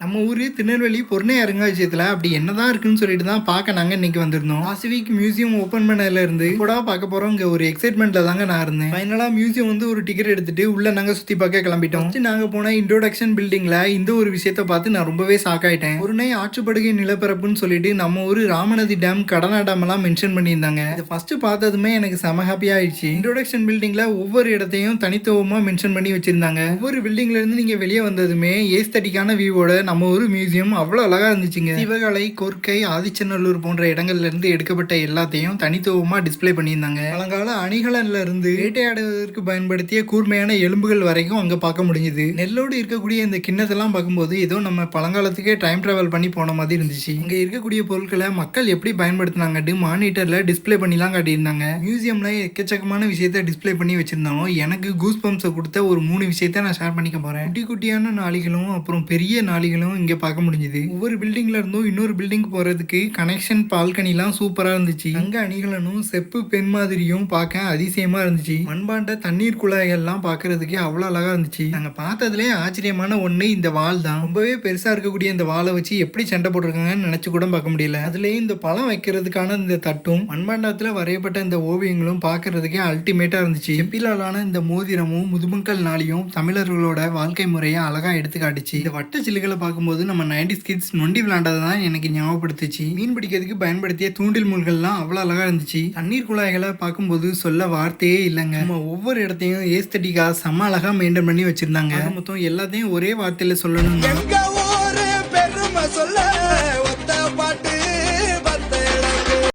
நம்ம ஊரு திருநெல்வேலி பொருணை அருங்காட்சியகத்துல அப்படி என்னதான் இருக்குன்னு சொல்லிட்டு தான் பார்க்க நாங்க இன்னைக்கு வந்திருந்தோம். பாசிபிக் மியூசியம் ஓபன் பண்ணதுல இருந்து கூட பார்க்க போறோம் இங்க ஒரு எக்ஸைட்மெண்ட்ல தாங்க நான் இருந்தேன். ஃபைனலா மியூசியம் வந்து ஒரு டிக்கெட் எடுத்துட்டு உள்ள நாங்க சுத்தி பார்க்க கிளம்பிட்டோம். நாங்க போன இன்ட்ரோடக்ஷன் பில்டிங்ல இந்த ஒரு விஷயத்த பார்த்து நான் ரொம்பவே ஷாக் ஆயிட்டேன். பொருணை ஆற்றுப்படுகை நிலப்பரப்புன்னு சொல்லிட்டு நம்ம ஊரு ராமநதி டேம், கடனா டேம் எல்லாம் மென்ஷன் பண்ணியிருந்தாங்க. இது ஃபர்ஸ்ட் பார்த்ததுமே எனக்கு செம ஹாப்பியா ஆயிடுச்சு. இன்ட்ரோடக்ஷன் பில்டிங்ல ஒவ்வொரு இடத்தையும் தனித்துவமா மென்ஷன் பண்ணி வச்சிருந்தாங்க. ஒவ்வொரு பில்டிங்ல இருந்து நீங்க வெளியே வந்ததுமே ஏஸ்தட்டிக்கான வியூவோட நம்ம ஒரு மியூசியம் அவ்வளோ அழகா இருந்துச்சுங்க. சிவகலை, கொர்க்கை, ஆதிச்சநல்லூர் போன்ற இடங்கள்ல இருந்து எடுக்கப்பட்ட எல்லாத்தையும் தனித்துவமா டிஸ்பிளே பண்ணியிருந்தாங்க. பழங்கால அணிகலன்ல இருந்து வேட்டையாடுவதற்கு பயன்படுத்திய கூர்மையான எலும்புகள் வரைக்கும் அங்க பார்க்க முடிஞ்சது. நெல்லோடு இருக்கக்கூடிய இந்த கிண்ணத்தெல்லாம் பார்க்கும்போது ஏதோ நம்ம பழங்காலத்துக்கே டைம் டிராவல் பண்ணி போன மாதிரி இருந்துச்சு. இங்க இருக்கக்கூடிய பொருட்களை மக்கள் எப்படி பயன்படுத்தினாங்க மானிட்டர்ல டிஸ்பிளே பண்ணிலாம் காட்டியிருந்தாங்க. மியூசியம்ல எக்கச்சக்கமான விஷயத்த டிஸ்பிளே பண்ணி வச்சிருந்தாலும் எனக்கு கூஸ் பம்ப்ஸை கொடுத்த ஒரு 3 விஷயத்த நான் ஷேர் பண்ணிக்க போறேன். குட்டி குட்டியான நாளிகளும் அப்புறம் பெரிய நாளிகளும் இங்க பார்க்க முடிஞ்சது. ஒவ்வொரு பில்டிங்ல இருந்தும் இன்னொரு பில்டிங் போறதுக்கு கனெக்ஷன் பால்கனிலாம் சூப்பரா இருந்துச்சு. அங்க அணிகலனும் செப்பு பெண் மாதிரியும் பார்க்க அதிசயமா இருந்துச்சு. மண்பாண்ட தண்ணீர் குழாய்கள்லாம் பார்க்கறதுக்கு அவ்வளவு அழகா இருந்துச்சு. நாங்க பார்த்ததுலேயே ஆச்சரியமான ஒண்ணு இந்த வால் தான். ரொம்பவே பெருசா இருக்கக்கூடிய இந்த வாலை வச்சு எப்படி சண்டை போட்டிருக்காங்கன்னு நினைச்சு கூட பார்க்க முடியல. அதுலயே இந்த பழம் வைக்கிறதுக்கான இந்த தட்டும் மண்பாண்டத்துல வரையப்பட்ட இந்த ஓவியங்களும் பார்க்கறதுக்கே அல்டிமேட்டா இருந்துச்சு. செப்பிலாலான இந்த மோதிரமும் முதுமக்கள் நாளையும் தமிழர்களோட வாழ்க்கை முறையை அழகா எடுத்து காட்டுச்சு. இந்த வட்ட சில்லுகளை பார்க்கும்போது நம்ம 90s கிட்ஸ் நொண்டி விளையாண்டதான் எனக்கு ஞாபகப்படுத்துச்சு. மீன் பிடிக்கிறதுக்கு பயன்படுத்திய தூண்டில் முள்கள்லாம் அவ்வளோ அழகா இருந்துச்சு. தண்ணீர் குழாய்களை பார்க்கும்போது சொல்ல வார்த்தையே இல்லைங்க. நம்ம ஒவ்வொரு இடத்தையும் ஏஸ்தட்டிக்கா செம்ம அழகா மெயின்டைன் பண்ணி வச்சிருந்தாங்க. மொத்தம் எல்லாத்தையும் ஒரே வார்த்தையில சொல்லணும்.